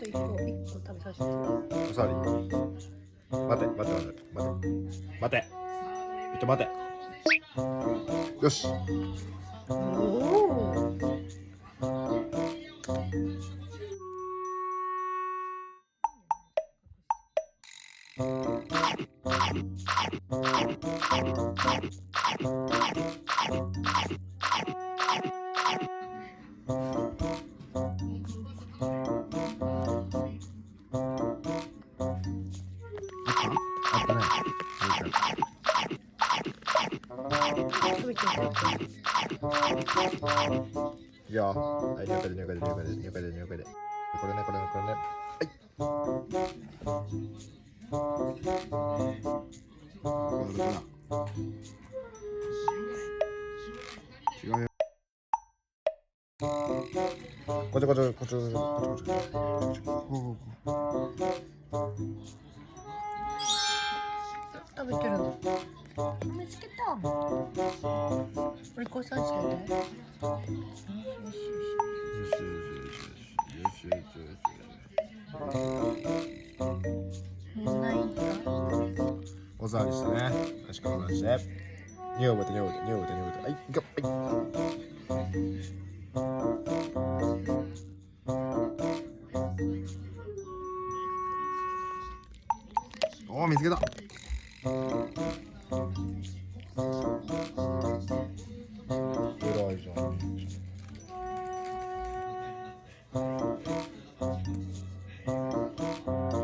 一個食べさせて。おさわり。待て。待て。よし。おお。あったね。いや、はい、了解で。これね。はい。違うよ。こっち。食べてるの。見つけた。これこさせて。ないんだ。おさわりしてね。確かおさわりして。匂い覚えて。はい、行こう。おー、見つけた。偉いじゃん。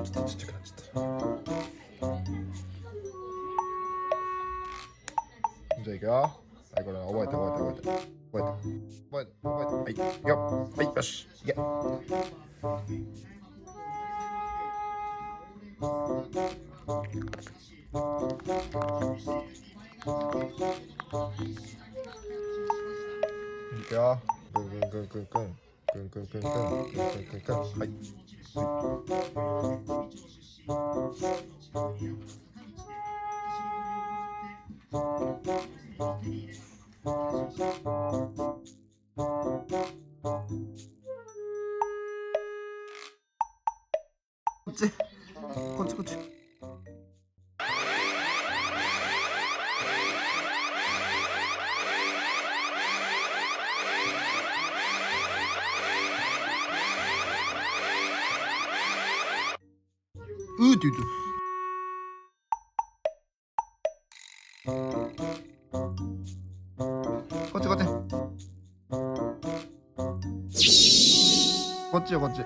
ちょっとちっちゃくなっちゃった。じゃあ行くよ。はい、これ覚えて。はい、よ。はい、よし。いけ。いくよ。くん。はい。こっち。って言うと。こっち。こっちよ。こっち。